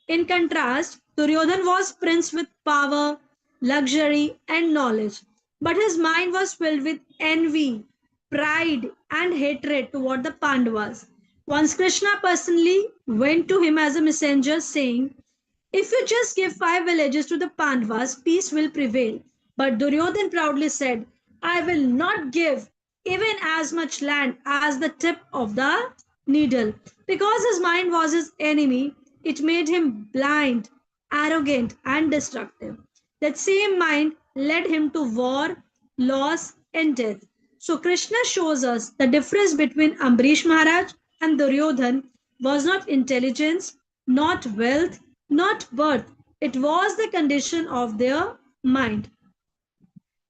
In contrast, Duryodhan was prince with power, luxury, and knowledge, but his mind was filled with envy, pride, and hatred toward the Pandavas. Once Krishna personally went to him as a messenger, saying, if you just give 5 villages to the Pandavas, peace will prevail. But Duryodhan proudly said, I will not give even as much land as the tip of the needle. Because his mind was his enemy, it made him blind, arrogant, and destructive. That same mind led him to war, loss, and death. So Krishna shows us the difference between Ambrish Maharaj and Duryodhan was not intelligence, not wealth, not birth. It was the condition of their mind.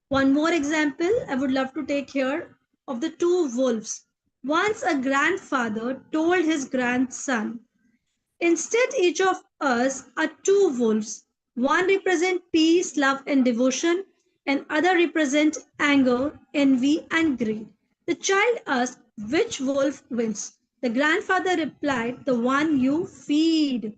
One more example I would love to take here of the two wolves. Once a grandfather told his grandson, instead, each of us are two wolves. One represents peace, love, and devotion, and other represents anger, envy, and greed. The child asked, which wolf wins? The grandfather replied, the one you feed.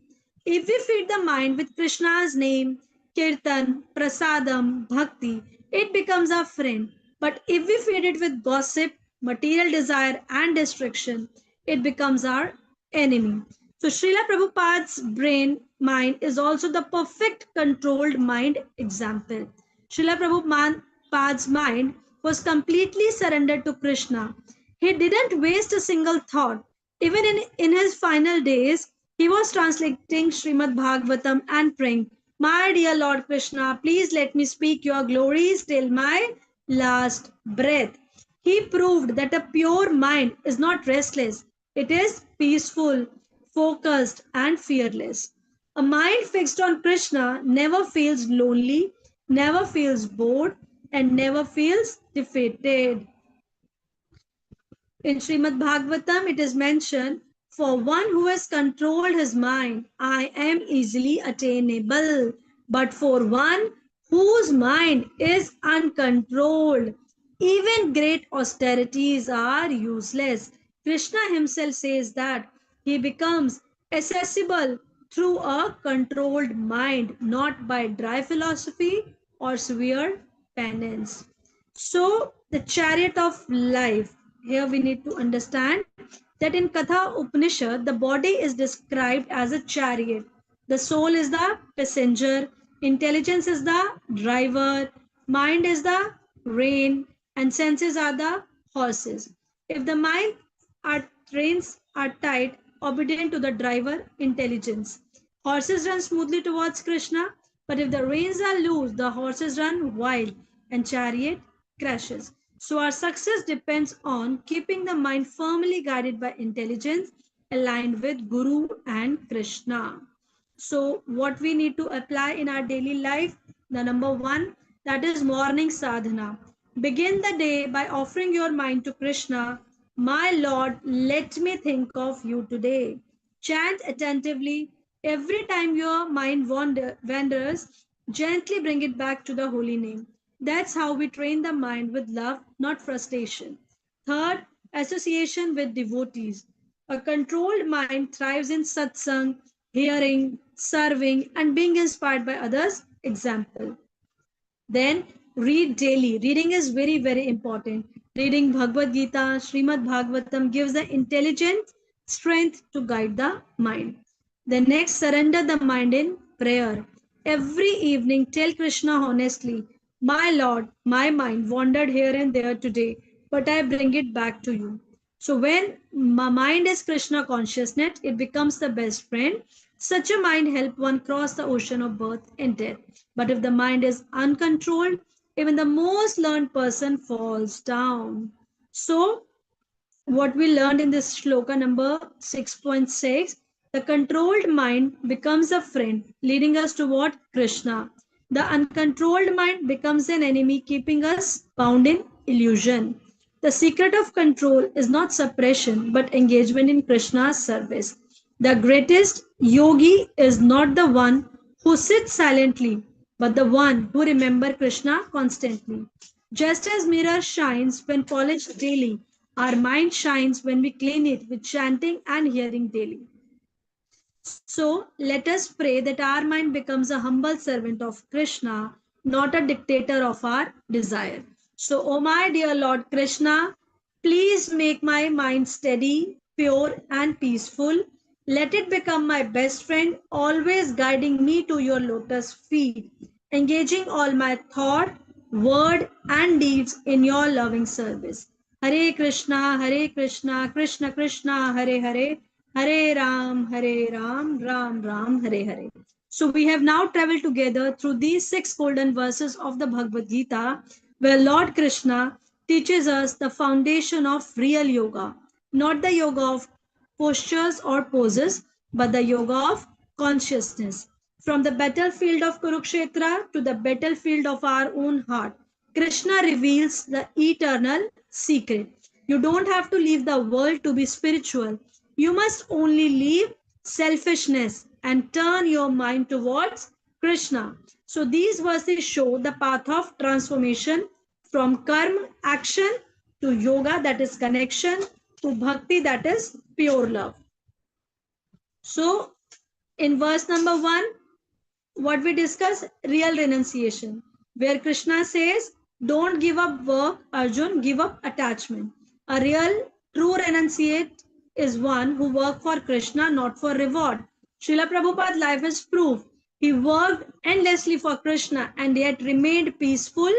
If we feed the mind with Krishna's name, Kirtan, Prasadam, Bhakti, it becomes our friend. But if we feed it with gossip, material desire, and destruction, it becomes our enemy. So Srila Prabhupada's brain mind is also the perfect controlled mind example. Srila Prabhupada's mind was completely surrendered to Krishna. He didn't waste a single thought. Even in his final days, he was translating Srimad Bhagavatam and praying, my dear Lord Krishna, please let me speak your glories till my last breath. He proved that a pure mind is not restless, it is peaceful, focused, and fearless. A mind fixed on Krishna never feels lonely, never feels bored, and never feels defeated. In Srimad Bhagavatam, it is mentioned, for one who has controlled his mind, I am easily attainable. But for one whose mind is uncontrolled, even great austerities are useless. Krishna himself says that he becomes accessible through a controlled mind, not by dry philosophy or severe penance. So, the chariot of life. Here we need to understand that in Katha Upanishad, the body is described as a chariot. The soul is the passenger, intelligence is the driver, mind is the rein, and senses are the horses. If the mind our reins are tight, obedient to the driver, intelligence. Horses run smoothly towards Krishna, but if the reins are loose, the horses run wild and chariot crashes. So our success depends on keeping the mind firmly guided by intelligence, aligned with Guru and Krishna. So what we need to apply in our daily life, the number one, that is morning sadhana. Begin the day by offering your mind to Krishna. My Lord, let me think of you today. Chant attentively. Every time your mind wanders, gently bring it back to the holy name. That's how we train the mind with love, not frustration. Third, association with devotees. A controlled mind thrives in satsang, hearing, serving, and being inspired by others' example. Then read daily. Reading is very, very important. Reading Bhagavad Gita, Srimad Bhagavatam gives the intelligent strength to guide the mind. Then next, surrender the mind in prayer. Every evening, tell Krishna honestly, my Lord, my mind wandered here and there today, but I bring it back to you. So when my mind is Krishna consciousness, it becomes the best friend. Such a mind helps one cross the ocean of birth and death. But if the mind is uncontrolled, even the most learned person falls down. So what we learned in this shloka number 6.6, the controlled mind becomes a friend, leading us toward Krishna. The uncontrolled mind becomes an enemy, keeping us bound in illusion. The secret of control is not suppression, but engagement in Krishna's service. The greatest yogi is not the one who sits silently, but the one who remembers Krishna constantly. Just as mirror shines when polished daily, our mind shines when we clean it with chanting and hearing daily. So let us pray that our mind becomes a humble servant of Krishna, not a dictator of our desire. So, O my dear Lord Krishna, please make my mind steady, pure, and peaceful. Let it become my best friend, always guiding me to your lotus feet, engaging all my thought, word, and deeds in your loving service. Hare Krishna, Krishna Krishna, Hare Hare, Hare Ram, Ram Ram, Hare Hare. So we have now traveled together through these six golden verses of the Bhagavad Gita, where Lord Krishna teaches us the foundation of real yoga, not the yoga of postures or poses, but the yoga of consciousness. From the battlefield of Kurukshetra to the battlefield of our own heart, Krishna reveals the eternal secret. You don't have to leave the world to be spiritual. You must only leave selfishness and turn your mind towards Krishna. So these verses show the path of transformation from karma, action, to yoga, that is connection, to bhakti, that is pure love. So in verse number 1, what we discuss, real renunciation, where Krishna says, don't give up work, Arjun, give up attachment. A real true renunciate is one who worked for Krishna, not for reward. Srila Prabhupada's life is proof. He worked endlessly for Krishna and yet remained peaceful,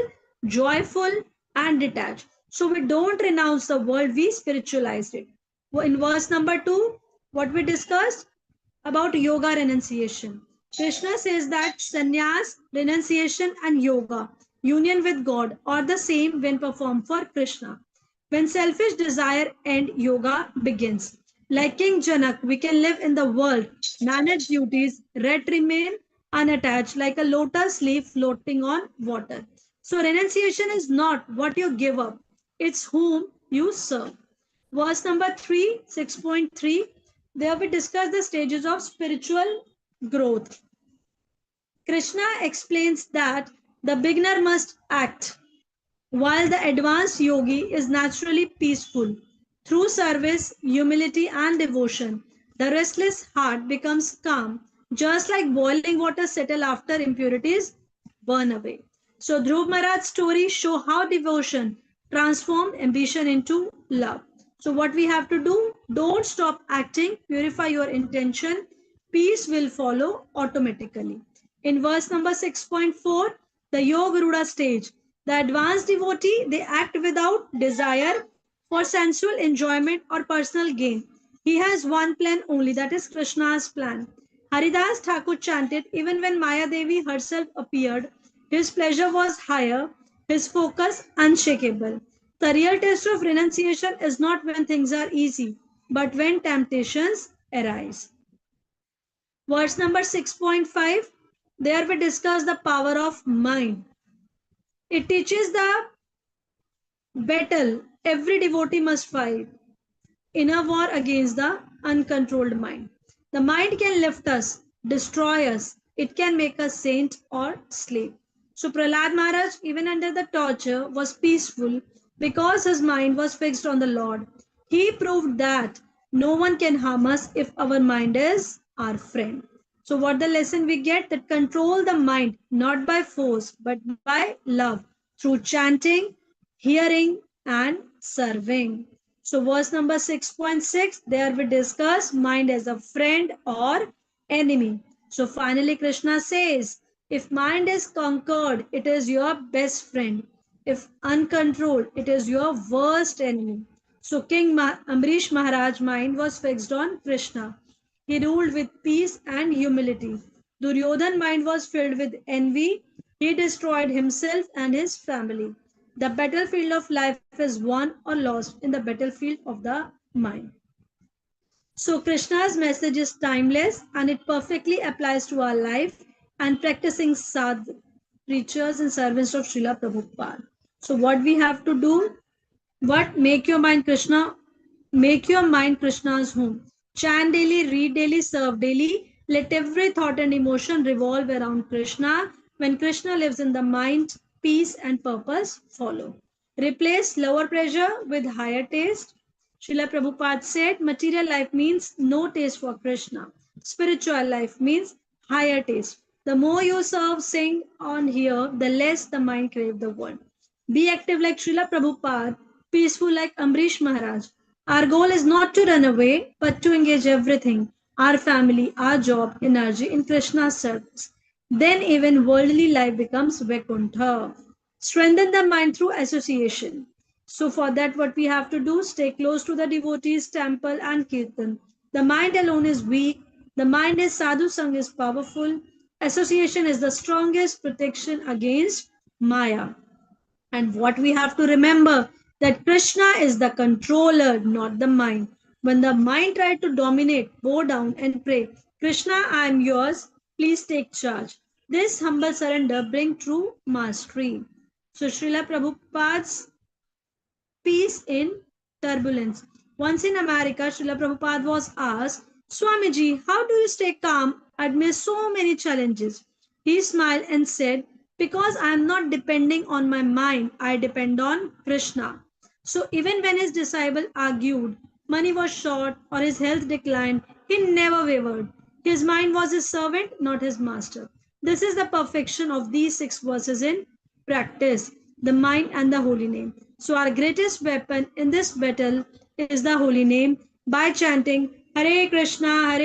joyful, and detached. So we don't renounce the world, we spiritualized it. In verse number 2, what we discussed about yoga renunciation. Krishna says that sannyas, renunciation, and yoga, union with God, are the same when performed for Krishna. When selfish desire end, yoga begins. Like King Janak, we can live in the world, manage duties, yet remain unattached like a lotus leaf floating on water. So, renunciation is not what you give up, it's whom you serve. Verse number 3, 6.3, there we discuss the stages of spiritual growth. Krishna explains that the beginner must act, while the advanced yogi is naturally peaceful. Through service, humility, and devotion, the restless heart becomes calm, just like boiling water settle after impurities burn away. So Dhruv Maharaj's story show how devotion transformed ambition into love. So what we have to do, don't stop acting, purify your intention, peace will follow automatically. In verse number 6.4, the Yoga Ruda stage, the advanced devotee, they act without desire for sensual enjoyment or personal gain. He has one plan only, that is Krishna's plan. Haridas Thakur chanted, even when Maya Devi herself appeared, his pleasure was higher, his focus unshakable. The real test of renunciation is not when things are easy, but when temptations arise. Verse number 6.5, there we discuss the power of mind. It teaches the battle every devotee must fight in a war against the uncontrolled mind. The mind can lift us, destroy us, it can make us saint or slave. So Prahlad Maharaj, even under the torture, was peaceful because his mind was fixed on the Lord. He proved that no one can harm us if our mind is our friend. So what the lesson we get, that control the mind not by force but by love through chanting, hearing, and serving. So verse number 6.6, there we discuss mind as a friend or enemy. So finally Krishna says, if mind is conquered, it is your best friend. If uncontrolled, it is your worst enemy. So Amrish Maharaj's mind was fixed on Krishna. He ruled with peace and humility. Duryodhan's mind was filled with envy. He destroyed himself and his family. The battlefield of life is won or lost in the battlefield of the mind. So Krishna's message is timeless and it perfectly applies to our life and practicing sadh, preachers and servants of Srila Prabhupada. So what we have to do? What? Make your mind Krishna's home. Chant daily, read daily, serve daily. Let every thought and emotion revolve around Krishna. When Krishna lives in the mind, peace and purpose follow. Replace lower pressure with higher taste. Srila Prabhupada said, material life means no taste for Krishna. Spiritual life means higher taste. The more you serve, sing, on here, the less the mind crave the world. Be active like Srila Prabhupada, peaceful like Amrish Maharaj. Our goal is not to run away, but to engage everything, our family, our job, energy in Krishna's service. Then even worldly life becomes Vaikuntha. Strengthen the mind through association. So for that what we have to do, stay close to the devotees, temple and kirtan. The mind alone is weak. The mind is sadhu sang is powerful. Association is the strongest protection against Maya. And what we have to remember that Krishna is the controller, not the mind. When the mind tried to dominate, bow down and pray, Krishna, I am yours, please take charge. This humble surrender brings true mastery. So Srila Prabhupada's peace in turbulence. Once in America, Srila Prabhupada was asked, Swamiji, how do you stay calm amidst so many challenges? He smiled and said, because I am not depending on my mind, I depend on Krishna. So even when his disciple argued, money was short or his health declined, he never wavered. His mind was his servant, not his master. This is the perfection of these 6 verses in practice, the mind and the holy name. So our greatest weapon in this battle is the holy name by chanting Hare Krishna,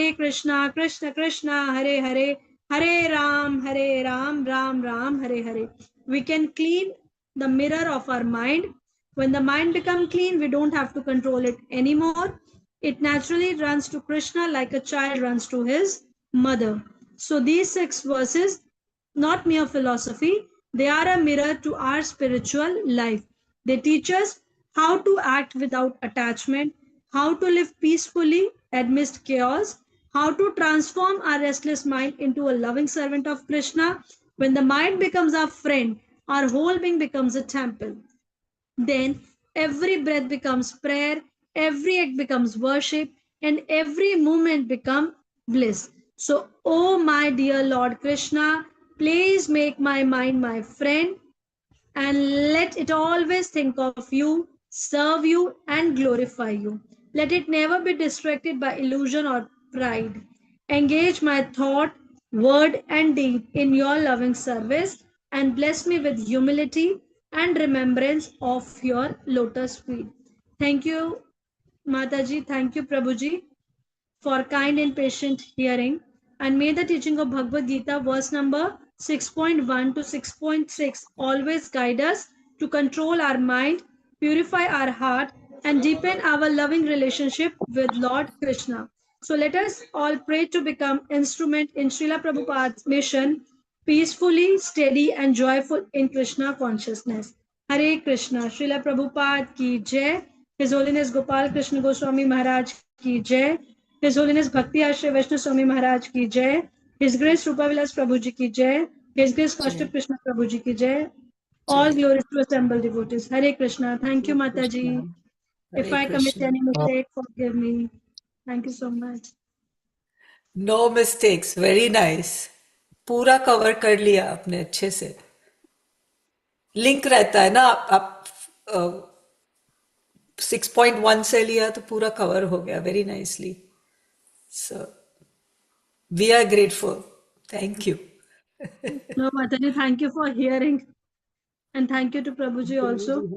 Krishna Krishna, Hare Hare, Hare Ram, Ram Ram, Hare Hare. We can clean the mirror of our mind. When the mind becomes clean, we don't have to control it anymore. It naturally runs to Krishna like a child runs to his mother. So these 6 verses, not mere philosophy, they are a mirror to our spiritual life. They teach us how to act without attachment, how to live peacefully amidst chaos, how to transform our restless mind into a loving servant of Krishna. When the mind becomes our friend, our whole being becomes a temple. Then every breath becomes prayer, every act becomes worship, and every moment becomes bliss. So, oh my dear Lord Krishna, please make my mind my friend and let it always think of you, serve you, and glorify you. Let it never be distracted by illusion or pride. Engage my thought, word, and deed in your loving service and bless me with humility and remembrance of your lotus feet. Thank you, Mataji. Thank you, Prabhuji, for kind and patient hearing. And may the teaching of Bhagavad Gita, verse number 6.1 to 6.6, always guide us to control our mind, purify our heart, and deepen our loving relationship with Lord Krishna. So let us all pray to become instrument in Srila Prabhupada's mission, peacefully, steady, and joyful in Krishna consciousness. Hare Krishna, Srila Prabhupada ki jai. His Holiness Gopal Krishna Goswami Maharaj ki jai. His Holiness Bhakti Ashray Vaishnav Swami Maharaj ki jai. His Grace Rupavilas Prabhuji ki jai. His Grace Kaushik Krishna Prabhuji ki jai. All glories to assembled devotees. Hare Krishna. Thank you, Mataji. If I commit any mistake, forgive me. Thank you so much. No mistakes. Very nice. पूरा cover कर लिया आपने अच्छे से. Link रहता है ना, आप 6.1 से लिया तो पूरा कवर हो गया. Very nicely. So we are grateful. Thank you. No, Mataji, thank you for hearing. And thank you to Prabhuji also.